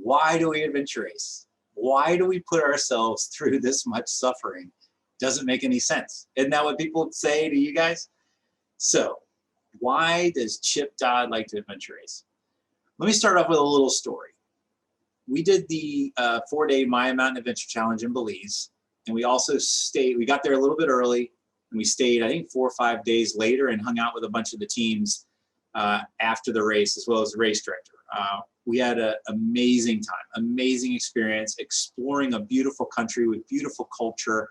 why do we adventure race? Why do we put ourselves through this much suffering? Doesn't make any sense. Isn't that what people say to you guys? So why does Chip Dodd like to adventure race? Let me start off with a little story. We did the 4-day Maya Mountain Adventure Challenge in Belize, and we also stayed, we got there a little bit early, and we stayed, I think, 4 or 5 days later and hung out with a bunch of the teams after the race, as well as the race director. We had an amazing time, amazing experience, exploring a beautiful country with beautiful culture.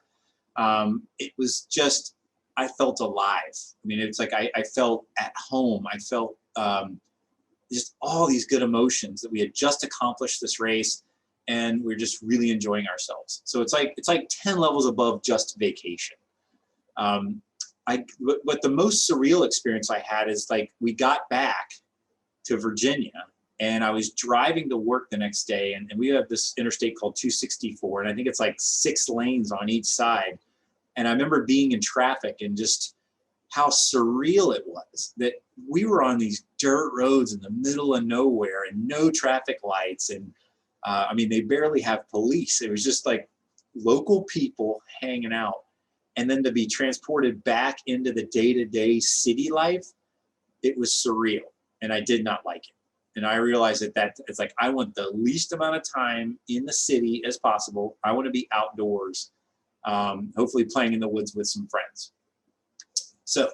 It was just, I felt alive. I mean, it's like I felt at home. I felt just all these good emotions that we had just accomplished this race, and we're just really enjoying ourselves. So it's like 10 levels above just vacation. But the most surreal experience I had is, like, we got back to Virginia, and I was driving to work the next day, and we have this interstate called 264, and I think it's like 6 lanes on each side. And I remember being in traffic and just how surreal it was that we were on these dirt roads in the middle of nowhere and no traffic lights. And I mean, they barely have police. It was just like local people hanging out. And then to be transported back into the day-to-day city life, it was surreal. And I did not like it. And I realized that it's like, I want the least amount of time in the city as possible. I want to be outdoors, hopefully playing in the woods with some friends. So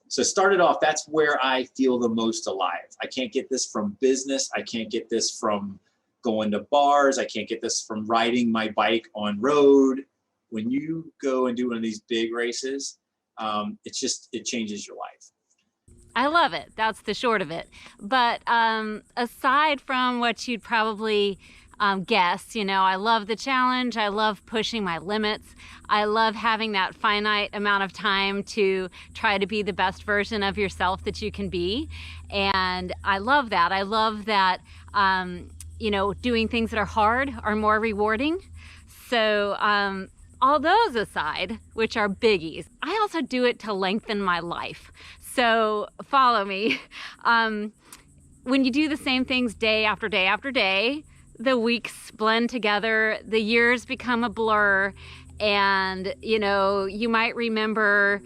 started off, that's where I feel the most alive. I can't get this from business. I can't get this from going to bars. I can't get this from riding my bike on road. When you go and do one of these big races, it changes your life. I love it. That's the short of it. But aside from what you'd probably guess, I love the challenge. I love pushing my limits. I love having that finite amount of time to try to be the best version of yourself that you can be. And I love that. I love that, doing things that are hard are more rewarding. So all those aside, which are biggies, I also do it to lengthen my life. So follow me. When you do the same things day after day after day, the weeks blend together, the years become a blur, and you might remember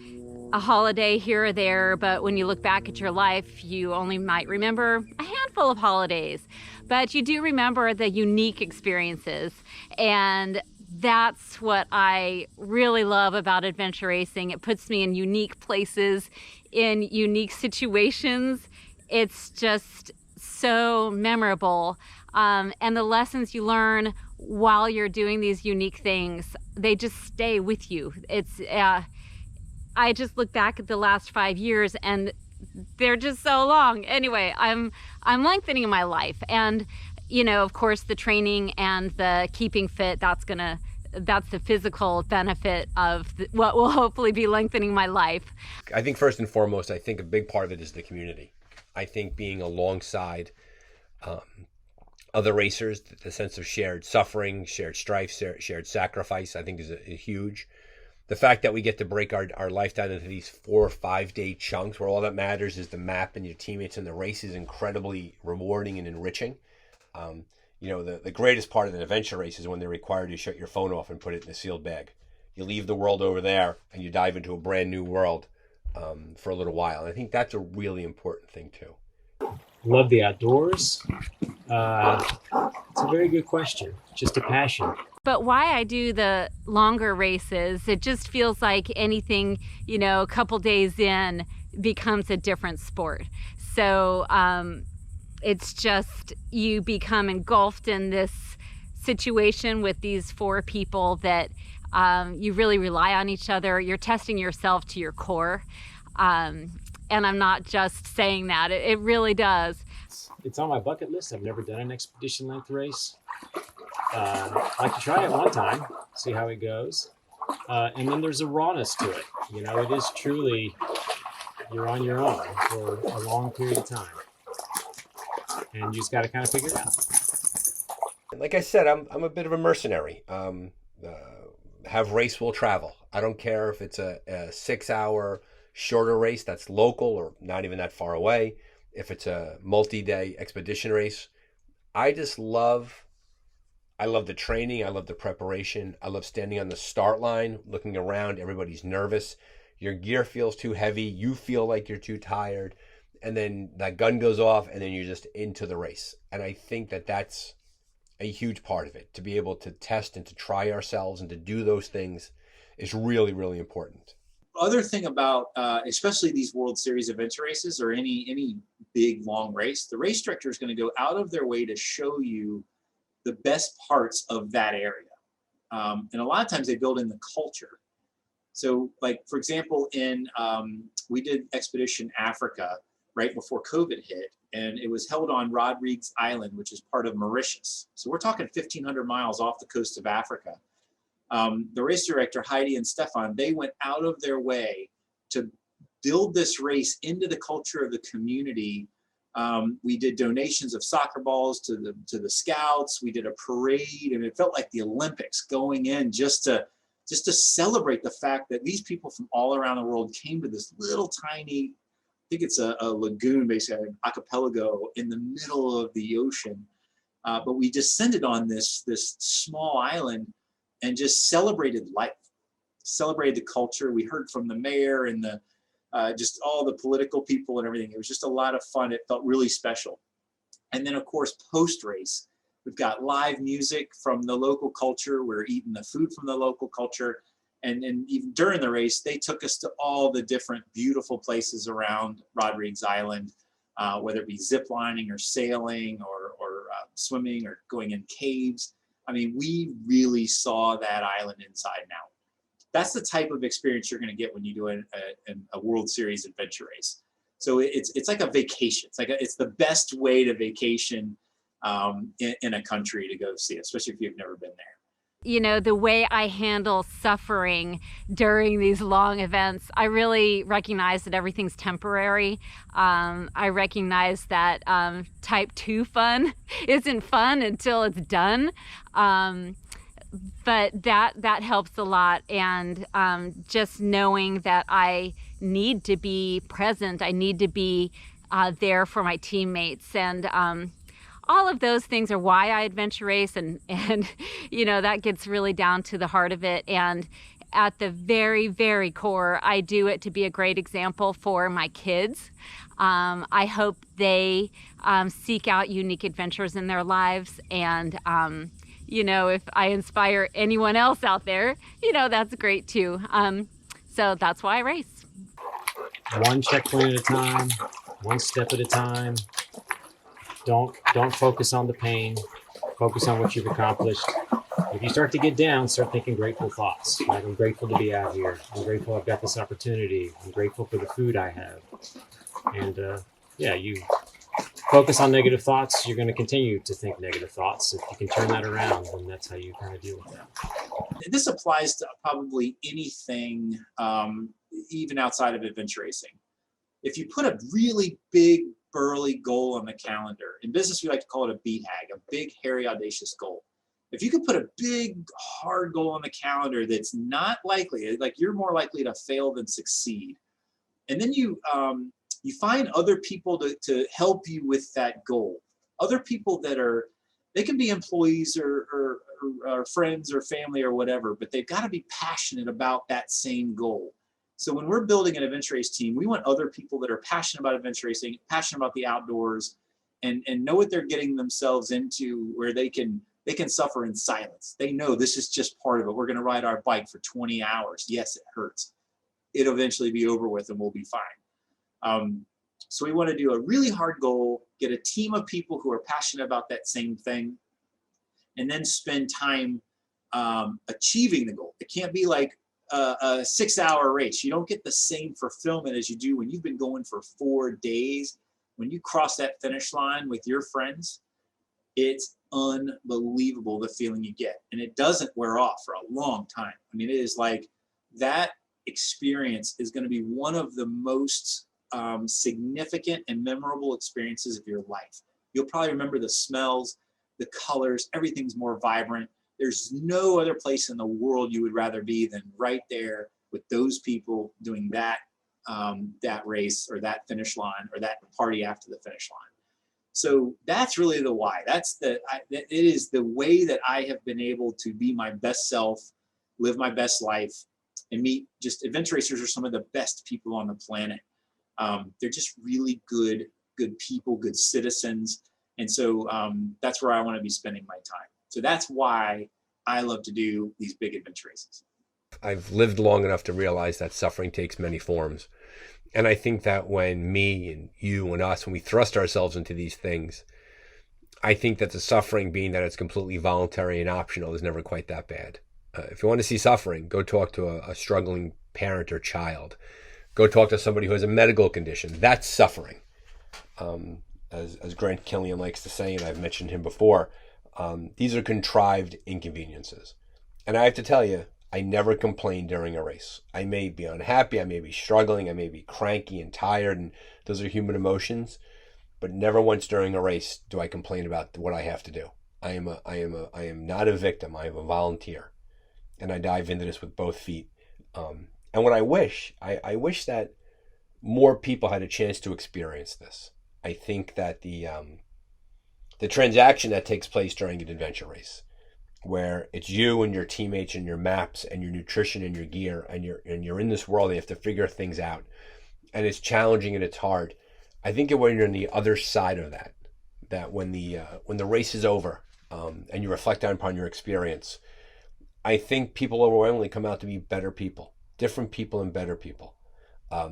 a holiday here or there, but when you look back at your life, you only might remember a handful of holidays. But you do remember the unique experiences, and that's what I really love about adventure racing. It puts me in unique places, in unique situations. It's just so memorable. And the lessons you learn while you're doing these unique things, they just stay with you. I just look back at the last 5 years and they're just so long. Anyway, I'm lengthening my life. And, of course, the training and the keeping fit, that's the physical benefit of what will hopefully be lengthening my life. I think first and foremost, I think a big part of it is the community. I think being alongside other racers, the sense of shared suffering, shared strife, shared sacrifice, I think is huge. The fact that we get to break our life down into these 4 or 5 day chunks where all that matters is the map and your teammates and the race is incredibly rewarding and enriching. The greatest part of an adventure race is when they're required to shut your phone off and put it in a sealed bag. You leave the world over there and you dive into a brand new world for a little while. And I think that's a really important thing too. Love the outdoors. It's a very good question. Just a passion. But why I do the longer races, it just feels like anything, a couple days in becomes a different sport. So it's just you become engulfed in this situation with these 4 people that you really rely on each other. You're testing yourself to your core. And I'm not just saying that. It really does. It's on my bucket list. I've never done an expedition length race. I'd like to try it one time, see how it goes. And then there's a rawness to it. It is truly, you're on your own for a long period of time. And you just got to kind of figure it out. Like I said, I'm a bit of a mercenary. Have race will travel. I don't care if it's a 6-hour shorter race that's local or not even that far away. If it's a multi-day expedition race, I just I love the training. I love the preparation. I love standing on the start line, looking around. Everybody's nervous. Your gear feels too heavy. You feel like you're too tired. And then that gun goes off and then you're just into the race. And I think that that's a huge part of it. To be able to test and to try ourselves and to do those things is really, really important. Other thing about, especially these World Series adventure races or any big long race, the race director is going to go out of their way to show you the best parts of that area. And a lot of times they build in the culture. So like, for example, we did Expedition Africa right before COVID hit, and it was held on Rodrigues Island, which is part of Mauritius. So we're talking 1,500 miles off the coast of Africa. The race director, Heidi and Stefan, they went out of their way to build this race into the culture of the community. We did donations of soccer balls to the scouts. We did a parade, and it felt like the Olympics going in just to celebrate the fact that these people from all around the world came to this little tiny, I think it's a lagoon, basically an archipelago in the middle of the ocean. But we descended on this small island and just celebrated life, celebrated the culture. We heard from the mayor and just all the political people and everything. It was just a lot of fun. It felt really special. And then of course, post-race, we've got live music from the local culture. We're eating the food from the local culture. And even during the race, they took us to all the different beautiful places around Rodrigues Island, whether it be zip lining or sailing or swimming or going in caves. I mean, we really saw that island inside and out. That's the type of experience you're going to get when you do a World Series adventure race. So it's like a vacation. It's the best way to vacation in a country to go see, especially if you've never been there. You know, the way I handle suffering during these long events, I really recognize that everything's temporary. I recognize that type 2 fun isn't fun until it's done. But that helps a lot. And just knowing that I need to be present, I need to be there for my teammates. And all of those things are why I adventure race, and you know, that gets really down to the heart of it. And at the very, very core, I do it to be a great example for my kids. I hope they seek out unique adventures in their lives. And you know, if I inspire anyone else out there, you know, that's great too. So that's why I race. One checkpoint at a time, one step at a time. Don't focus on the pain. Focus on what you've accomplished. If you start to get down, start thinking grateful thoughts. Right? I'm grateful to be out here. I'm grateful I've got this opportunity. I'm grateful for the food I have. And yeah, you focus on negative thoughts, you're going to continue to think negative thoughts. If you can turn that around, then that's how you kind of deal with that. This applies to probably anything, even outside of adventure racing. If you put a really big, burly goal on the calendar, in business we like to call it a BHAG, a big, hairy, audacious goal. If you could put a big, hard goal on the calendar that's not likely, like you're more likely to fail than succeed, and then you find other people to help you with that goal. Other people they can be employees or friends or family or whatever, but they've got to be passionate about that same goal. So when we're building an adventure race team, we want other people that are passionate about adventure racing, passionate about the outdoors, and know what they're getting themselves into, where they can suffer in silence. They know this is just part of it. We're going to ride our bike for 20 hours. Yes, it hurts. It'll eventually be over with and we'll be fine. So we want to do a really hard goal, get a team of people who are passionate about that same thing, and then spend time achieving the goal. It can't be like a 6-hour race. You don't get the same fulfillment as you do when you've been going for 4 days. When you cross that finish line with your friends, it's unbelievable the feeling you get. And it doesn't wear off for a long time. I mean, it is like that experience is going to be one of the most significant and memorable experiences of your life. You'll probably remember the smells, the colors, everything's more vibrant. There's no other place in the world you would rather be than right there with those people doing that race or that finish line or that party after the finish line. So that's really the why. It is the way that I have been able to be my best self, live my best life, and meet just adventure racers are some of the best people on the planet. They're just really good people, good citizens. And so that's where I want to be spending my time. So that's why I love to do these big adventure races. I've lived long enough to realize that suffering takes many forms. And I think that when me and you and us, when we thrust ourselves into these things, I think that the suffering, being that it's completely voluntary and optional, is never quite that bad. If you want to see suffering, go talk to a struggling parent or child. Go talk to somebody who has a medical condition. That's suffering. As Grant Killian likes to say, and I've mentioned him before, these are contrived inconveniences. And I have to tell you, I never complain during a race. I may be unhappy, I may be struggling, I may be cranky and tired, and those are human emotions. But never once during a race do I complain about what I have to do. I am not a victim. I am a volunteer, and I dive into this with both feet. And what I wish that more people had a chance to experience this. I think that the transaction that takes place during an adventure race, where it's you and your teammates and your maps and your nutrition and your gear, and you're in this world, and you have to figure things out, and it's challenging and it's hard. I think when you're on the other side of that when the race is over, and you reflect upon your experience, I think people overwhelmingly come out to be better people, different people and better people.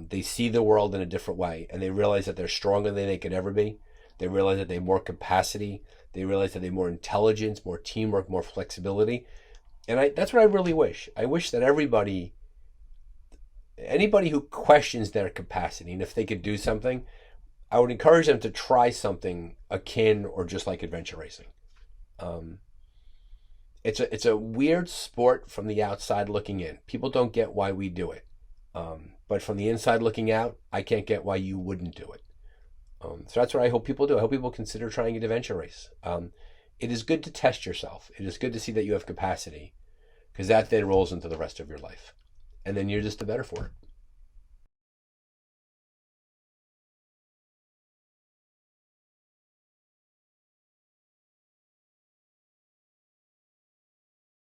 They see the world in a different way, and they realize that they're stronger than they could ever be. They realize that they have more capacity. They realize that they have more intelligence, more teamwork, more flexibility. And that's what I really wish. I wish that anybody who questions their capacity, and if they could do something, I would encourage them to try something akin or just like adventure racing. It's a weird sport from the outside looking in. People don't get why we do it. But from the inside looking out, I can't get why you wouldn't do it. So that's what I hope people do. I hope people consider trying an adventure race. It is good to test yourself. It is good to see that you have capacity, because that then rolls into the rest of your life. And then you're just the better for it.